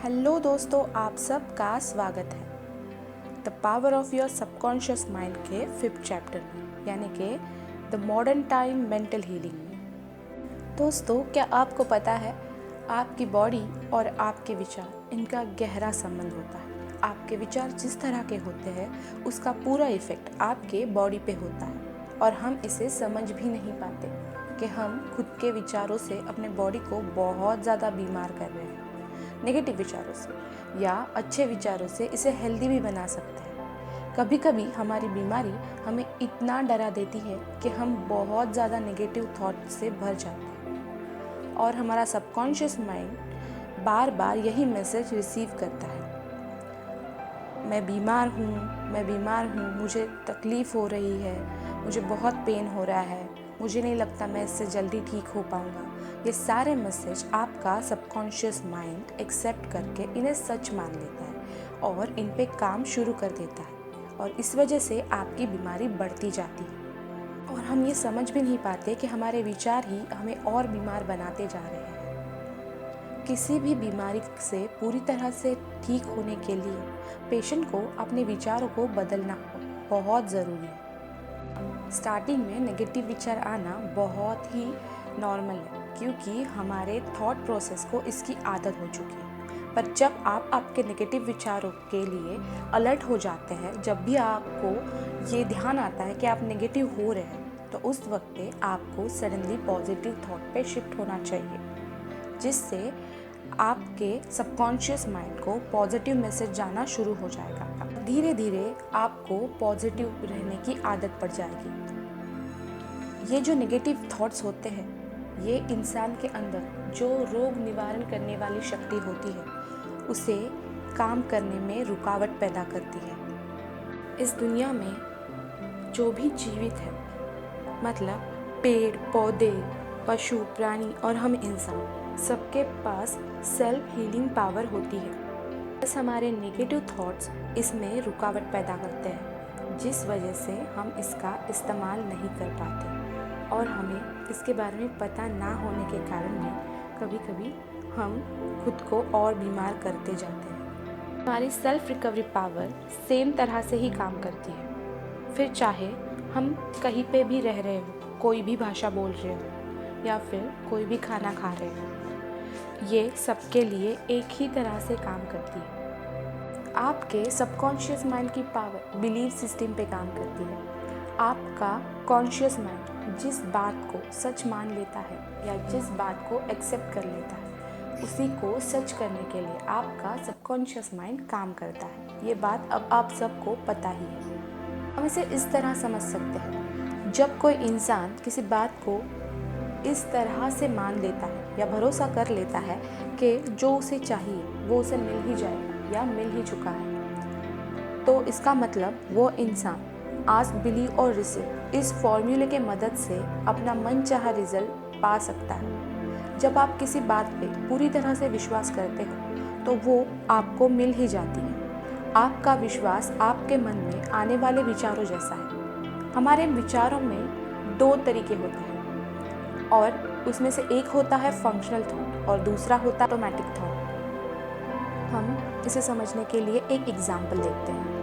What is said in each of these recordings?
Hello दोस्तों, आप सबका स्वागत है the power of your subconscious mind के 5th चैप्टर में, यानी कि the modern time mental healing में। दोस्तों, क्या आपको पता है आपकी बॉडी और आपके विचार, इनका गहरा संबंध होता है। आपके विचार जिस तरह के होते हैं उसका पूरा इफेक्ट आपके बॉडी पे होता है और हम इसे समझ भी नहीं पाते कि हम खुद के विचारों से अपने बॉडी को बहुत ज़्यादा बीमार कर रहे हैं। नेगेटिव विचारों से या अच्छे विचारों से इसे हेल्दी भी बना सकते हैं। कभी कभी हमारी बीमारी हमें इतना डरा देती है कि हम बहुत ज़्यादा नेगेटिव थॉट से भर जाते हैं और हमारा सबकॉन्शियस माइंड बार बार यही मैसेज रिसीव करता है, मैं बीमार हूँ, मुझे तकलीफ़ हो रही है, मुझे बहुत पेन हो रहा है, मुझे नहीं लगता मैं इससे जल्दी ठीक हो पाऊँगा। ये सारे मैसेज आपका सबकॉन्शियस माइंड एक्सेप्ट करके इन्हें सच मान लेता है और इन पे काम शुरू कर देता है और इस वजह से आपकी बीमारी बढ़ती जाती है और हम ये समझ भी नहीं पाते कि हमारे विचार ही हमें और बीमार बनाते जा रहे हैं। किसी भी बीमारी से पूरी तरह से ठीक होने के लिए पेशेंट को अपने विचारों को बदलना बहुत ज़रूरी है। स्टार्टिंग में नेगेटिव विचार आना बहुत ही नॉर्मल है क्योंकि हमारे थॉट प्रोसेस को इसकी आदत हो चुकी है। पर जब आप आपके नेगेटिव विचारों के लिए अलर्ट हो जाते हैं, जब भी आपको ये ध्यान आता है कि आप नेगेटिव हो रहे हैं, तो उस वक्त पे आपको सडनली पॉजिटिव थॉट पे शिफ्ट होना चाहिए, जिससे आपके सबकॉन्शियस माइंड को पॉजिटिव मैसेज जाना शुरू हो जाएगा। धीरे धीरे आपको पॉजिटिव रहने की आदत पड़ जाएगी। ये जो नेगेटिव थॉट्स होते हैं, ये इंसान के अंदर जो रोग निवारण करने वाली शक्ति होती है उसे काम करने में रुकावट पैदा करती है। इस दुनिया में जो भी जीवित है, मतलब पेड़ पौधे, पशु प्राणी और हम इंसान, सबके पास सेल्फ हीलिंग पावर होती है। बस हमारे नेगेटिव थॉट्स इसमें रुकावट पैदा करते हैं, जिस वजह से हम इसका इस्तेमाल नहीं कर पाते और हमें इसके बारे में पता ना होने के कारण भी कभी कभी हम खुद को और बीमार करते जाते हैं। हमारी सेल्फ रिकवरी पावर सेम तरह से ही काम करती है। फिर चाहे हम कहीं पे भी रह रहे हो, कोई भी भाषा बोल रहे हो या फिर कोई भी खाना खा रहे हो, ये सबके लिए एक ही तरह से काम करती है। आपके सबकॉन्शियस माइंड की पावर बिलीफ सिस्टम पे काम करती है। आपका कॉन्शियस माइंड जिस बात को सच मान लेता है या जिस बात को एक्सेप्ट कर लेता है, उसी को सच करने के लिए आपका सबकॉन्शियस माइंड काम करता है। ये बात अब आप सबको पता ही है। हम इसे इस तरह समझ सकते हैं, जब कोई इंसान किसी बात को इस तरह से मान लेता है या भरोसा कर लेता है कि जो उसे चाहिए वो उसे मिल ही जाएगा या मिल ही चुका है, तो इसका मतलब वो इंसान आस्क, बिलीव और रिसीव इस फॉर्मूले के मदद से अपना मनचाहा रिजल्ट पा सकता है। जब आप किसी बात पे पूरी तरह से विश्वास करते हो तो वो आपको मिल ही जाती है। आपका विश्वास आपके मन में आने वाले विचारों जैसा है। हमारे विचारों में 2 तरीके होते हैं और उसमें से एक होता है फंक्शनल थॉट और दूसरा होता है ऑटोमेटिक थॉट। हम इसे समझने के लिए एक एग्जाम्पल देखते हैं।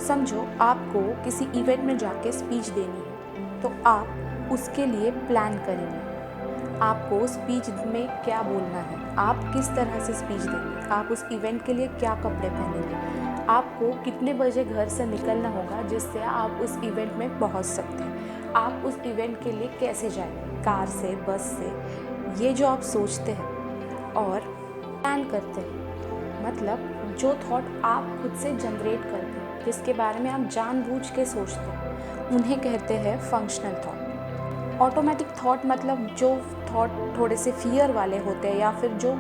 समझो आपको किसी इवेंट में जाके स्पीच देनी है, तो आप उसके लिए प्लान करेंगे। आपको स्पीच में क्या बोलना है, आप किस तरह से स्पीच देंगे, आप उस इवेंट के लिए क्या कपड़े पहनेंगे, आपको कितने बजे घर से निकलना होगा जिससे आप उस इवेंट में पहुंच सकते हैं, आप उस इवेंट के लिए कैसे जाएंगे, कार से, बस से। ये जो आप सोचते हैं और प्लान करते हैं, मतलब जो थॉट आप खुद से जनरेट करते हैं, जिसके बारे में आप जानबूझ के सोचते हैं, उन्हें कहते हैं फंक्शनल थॉट। ऑटोमेटिक थॉट मतलब जो थॉट थोड़े से फियर वाले होते हैं या फिर जो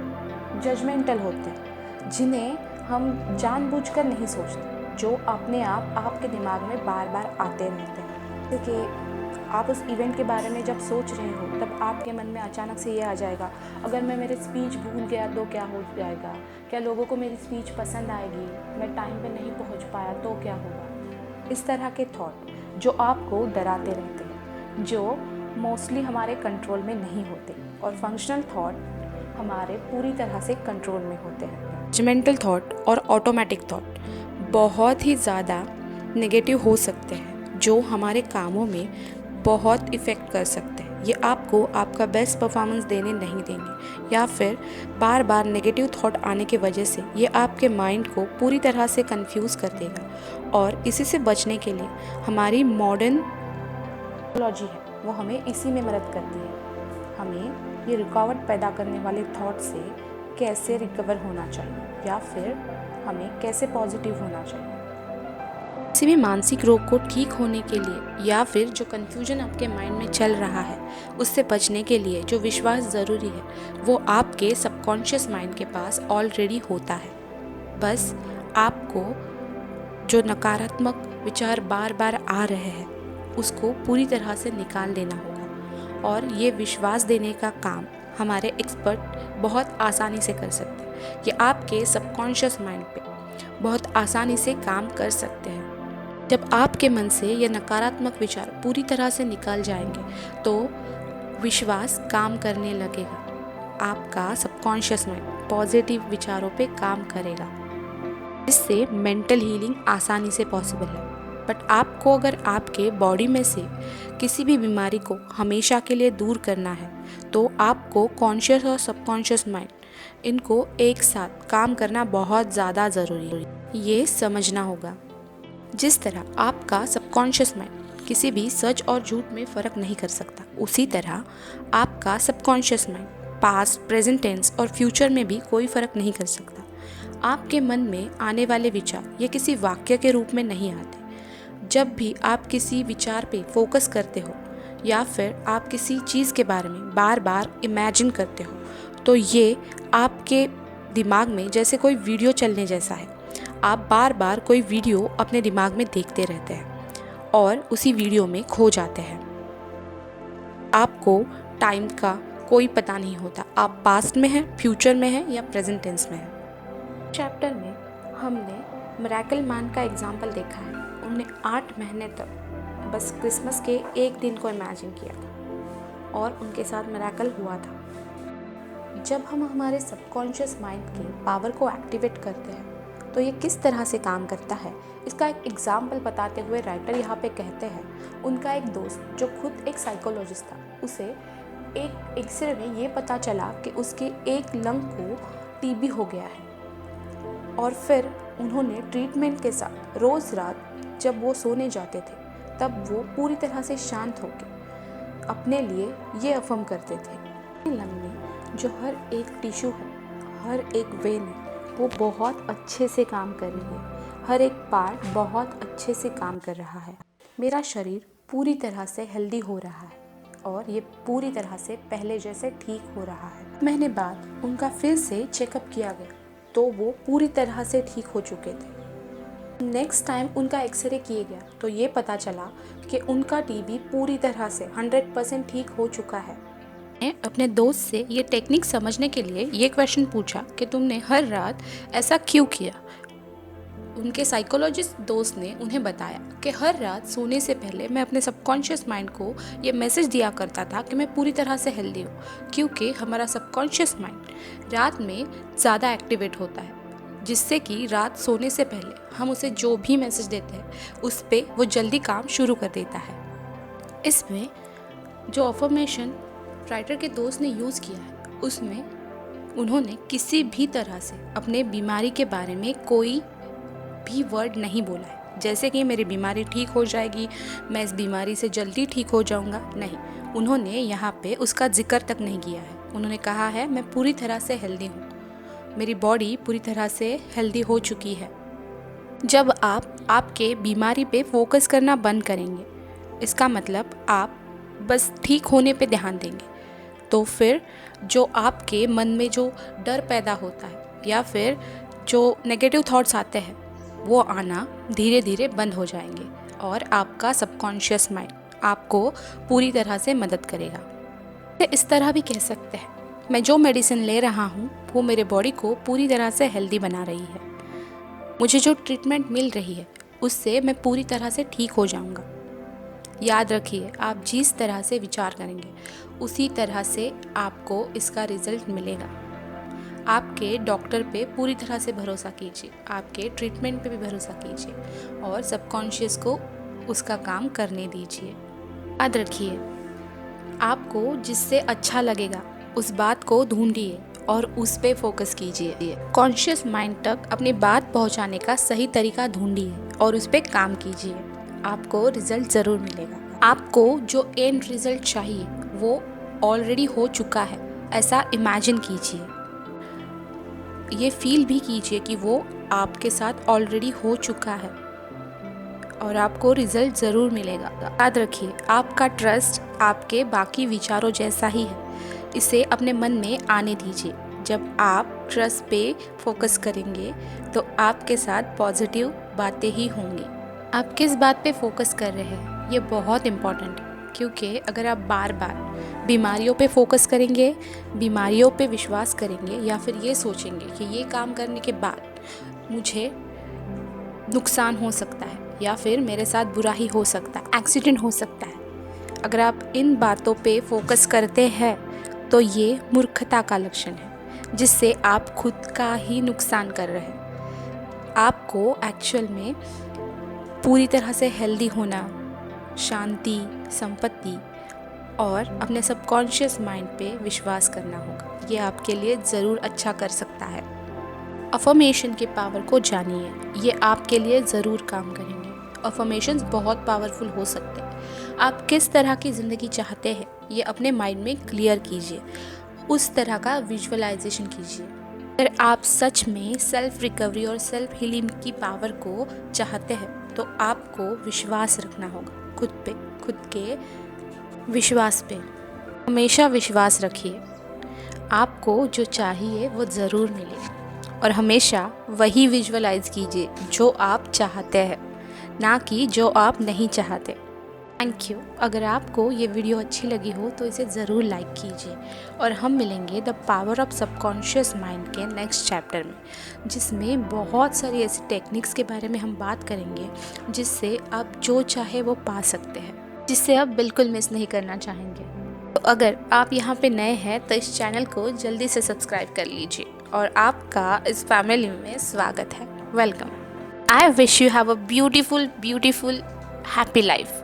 जजमेंटल होते हैं, जिन्हें हम जानबूझकर नहीं सोचते, जो अपने आप आपके दिमाग में बार बार आते रहते हैं। देखिए, आप उस इवेंट के बारे में जब सोच रहे हो तब आपके मन में अचानक से ये आ जाएगा, अगर मैं मेरी स्पीच भूल गया तो क्या हो जाएगा, क्या लोगों को मेरी स्पीच पसंद आएगी, मैं टाइम पे नहीं पहुंच पाया तो क्या होगा। इस तरह के थॉट जो आपको डराते रहते हैं, जो मोस्टली हमारे कंट्रोल में नहीं होते, और फंक्शनल थॉट हमारे पूरी तरह से कंट्रोल में होते हैं। जजमेंटल थॉट और ऑटोमेटिक थॉट बहुत ही ज़्यादा नेगेटिव हो सकते हैं, जो हमारे कामों में बहुत इफ़ेक्ट कर सकते हैं। ये आपको आपका बेस्ट परफॉर्मेंस देने नहीं देंगे, या फिर बार बार नेगेटिव थॉट आने की वजह से ये आपके माइंड को पूरी तरह से कंफ्यूज कर देगा। और इसी से बचने के लिए हमारी मॉडर्न टेक्नोलॉजी है, वो हमें इसी में मदद करती है। हमें ये रुकावट पैदा करने वाले थॉट से कैसे रिकवर होना चाहिए, या फिर हमें कैसे पॉजिटिव होना चाहिए। किसी भी मानसिक रोग को ठीक होने के लिए, या फिर जो कन्फ्यूजन आपके माइंड में चल रहा है उससे बचने के लिए जो विश्वास ज़रूरी है, वो आपके सबकॉन्शियस माइंड के पास ऑलरेडी होता है। बस आपको जो नकारात्मक विचार बार बार आ रहे हैं उसको पूरी तरह से निकाल देना होगा, और ये विश्वास देने का काम हमारे एक्सपर्ट बहुत आसानी से कर सकते हैं। ये आपके सबकॉन्शियस माइंड पे बहुत आसानी से काम कर सकते हैं। जब आपके मन से ये नकारात्मक विचार पूरी तरह से निकल जाएंगे तो विश्वास काम करने लगेगा। आपका सबकॉन्शियस माइंड पॉजिटिव विचारों पे काम करेगा, जिससे मेंटल हीलिंग आसानी से पॉसिबल है। बट आपको अगर आपके बॉडी में से किसी भी बीमारी को हमेशा के लिए दूर करना है तो आपको कॉन्शियस और सबकॉन्शियस माइंड इनको एक साथ काम करना बहुत ज़्यादा ज़रूरी है। ये समझना होगा। जिस तरह आपका सबकॉन्शियस माइंड किसी भी सच और झूठ में फ़र्क नहीं कर सकता, उसी तरह आपका subconscious mind past, present tense और फ्यूचर में भी कोई फ़र्क नहीं कर सकता। आपके मन में आने वाले विचार ये किसी वाक्य के रूप में नहीं आते। जब भी आप किसी विचार पे फोकस करते हो, या फिर आप किसी चीज़ के बारे में बार बार इमेजिन करते हो, तो ये आपके दिमाग में जैसे कोई वीडियो चलने जैसा है। आप बार बार कोई वीडियो अपने दिमाग में देखते रहते हैं और उसी वीडियो में खो जाते हैं। आपको टाइम का कोई पता नहीं होता, आप पास्ट में हैं, फ्यूचर में हैं या प्रेजेंट टेंस में हैं। चैप्टर में हमने मिरेकल मैन का एग्जाम्पल देखा है। उन्होंने 8 महीने तक बस क्रिसमस के एक दिन को इमेजिन किया था और उनके साथ मिरेकल हुआ था। जब हम हमारे सबकॉन्शियस माइंड की पावर को एक्टिवेट करते हैं तो ये किस तरह से काम करता है, इसका एक एग्जाम्पल बताते हुए राइटर यहाँ पे कहते हैं उनका एक दोस्त जो खुद एक साइकोलॉजिस्ट था, उसे एक एक्सरे में ये पता चला कि उसके एक लंग को टीबी हो गया है। और फिर उन्होंने ट्रीटमेंट के साथ रोज़ रात जब वो सोने जाते थे तब वो पूरी तरह से शांत होकर अपने लिए ये अफर्म करते थे, लंग में जो हर एक टिश्यू है, हर एक वेन है, वो बहुत अच्छे से काम कर रही है, हर एक पार्ट बहुत अच्छे से काम कर रहा है। मेरा शरीर पूरी तरह से हेल्दी हो रहा है और ये पूरी तरह से पहले जैसे ठीक हो रहा है। महीने बाद उनका फिर से चेकअप किया गया तो वो पूरी तरह से ठीक हो चुके थे। नेक्स्ट टाइम उनका एक्सरे किया गया तो ये पता चला कि उनका टीबी पूरी तरह से 100% ठीक हो चुका है। मैंने अपने दोस्त से ये टेक्निक समझने के लिए ये क्वेश्चन पूछा कि तुमने हर रात ऐसा क्यों किया। उनके साइकोलॉजिस्ट दोस्त ने उन्हें बताया कि हर रात सोने से पहले मैं अपने सबकॉन्शियस माइंड को ये मैसेज दिया करता था कि मैं पूरी तरह से हेल्दी हूँ, क्योंकि हमारा सबकॉन्शियस माइंड रात में ज़्यादा एक्टिवेट होता है, जिससे कि रात सोने से पहले हम उसे जो भी मैसेज देते हैं उस पर वो जल्दी काम शुरू कर देता है। इसमें जो अफर्मेशन राइटर के दोस्त ने यूज़ किया है उसमें उन्होंने किसी भी तरह से अपने बीमारी के बारे में कोई भी वर्ड नहीं बोला है, जैसे कि मेरी बीमारी ठीक हो जाएगी, मैं इस बीमारी से जल्दी ठीक हो जाऊंगा। नहीं, उन्होंने यहाँ पे उसका जिक्र तक नहीं किया है। उन्होंने कहा है मैं पूरी तरह से हेल्दी हूँ, मेरी बॉडी पूरी तरह से हेल्दी हो चुकी है। जब आप आपके बीमारी पे फोकस करना बंद करेंगे, इसका मतलब आप बस ठीक होने पे ध्यान देंगे, तो फिर जो आपके मन में जो डर पैदा होता है या फिर जो नेगेटिव थॉट्स आते हैं वो आना धीरे धीरे बंद हो जाएंगे और आपका सबकॉन्शियस माइंड आपको पूरी तरह से मदद करेगा। इस तरह भी कह सकते हैं, मैं जो मेडिसिन ले रहा हूँ वो मेरे बॉडी को पूरी तरह से हेल्दी बना रही है, मुझे जो ट्रीटमेंट मिल रही है उससे मैं पूरी तरह से ठीक हो जाऊँगा। याद रखिए, आप जिस तरह से विचार करेंगे उसी तरह से आपको इसका रिजल्ट मिलेगा। आपके डॉक्टर पे पूरी तरह से भरोसा कीजिए, आपके ट्रीटमेंट पे भी भरोसा कीजिए और सबकॉन्शियस को उसका काम करने दीजिए। याद रखिए, आपको जिससे अच्छा लगेगा उस बात को ढूंढिए और उस पे फोकस कीजिए। कॉन्शियस माइंड तक अपनी बात पहुंचाने का सही तरीका ढूंढिए और उस पे काम कीजिए। आपको रिजल्ट ज़रूर मिलेगा। आपको जो एंड रिजल्ट चाहिए वो ऑलरेडी हो चुका है, ऐसा इमेजिन कीजिए। ये फील भी कीजिए कि वो आपके साथ ऑलरेडी हो चुका है और आपको रिजल्ट ज़रूर मिलेगा। याद रखिए, आपका ट्रस्ट आपके बाकी विचारों जैसा ही है, इसे अपने मन में आने दीजिए। जब आप ट्रस्ट पे फोकस करेंगे तो आपके साथ पॉजिटिव बातें ही होंगी। आप किस बात पे फोकस कर रहे हैं ये बहुत इम्पॉर्टेंट है, क्योंकि अगर आप बार बार बीमारियों पे फोकस करेंगे, बीमारियों पे विश्वास करेंगे या फिर ये सोचेंगे कि ये काम करने के बाद मुझे नुकसान हो सकता है या फिर मेरे साथ बुरा ही हो सकता है, एक्सीडेंट हो सकता है, अगर आप इन बातों पे फोकस करते हैं तो ये मूर्खता का लक्षण है, जिससे आप खुद का ही नुकसान कर रहे हैं। आपको एक्चुअल में पूरी तरह से हेल्दी होना, शांति, संपत्ति और अपने सबकॉन्शियस माइंड पे विश्वास करना होगा। ये आपके लिए ज़रूर अच्छा कर सकता है। अफर्मेशन के पावर को जानिए, ये आपके लिए ज़रूर काम करेंगे। अफर्मेशंस बहुत पावरफुल हो सकते हैं। आप किस तरह की ज़िंदगी चाहते हैं ये अपने माइंड में क्लियर कीजिए, उस तरह का विजुअलाइजेशन कीजिए। अगर आप सच में सेल्फ रिकवरी और सेल्फ हीलिंग की पावर को चाहते हैं तो आपको विश्वास रखना होगा खुद पे, खुद के विश्वास पे। हमेशा विश्वास रखिए, आपको जो चाहिए वो ज़रूर मिलेगा और हमेशा वही विजुअलाइज कीजिए जो आप चाहते हैं, ना कि जो आप नहीं चाहते। Thank you. अगर आपको ये वीडियो अच्छी लगी हो तो इसे ज़रूर लाइक कीजिए और हम मिलेंगे the power of subconscious mind के नेक्स्ट चैप्टर में, जिसमें बहुत सारी ऐसी टेक्निक्स के बारे में हम बात करेंगे जिससे आप जो चाहे वो पा सकते हैं, जिससे आप बिल्कुल मिस नहीं करना चाहेंगे। तो अगर आप यहाँ पे नए हैं तो इस चैनल को जल्दी से सब्सक्राइब कर लीजिए और आपका इस फैमिली में स्वागत है। Welcome. I wish you have a beautiful, beautiful, happy life.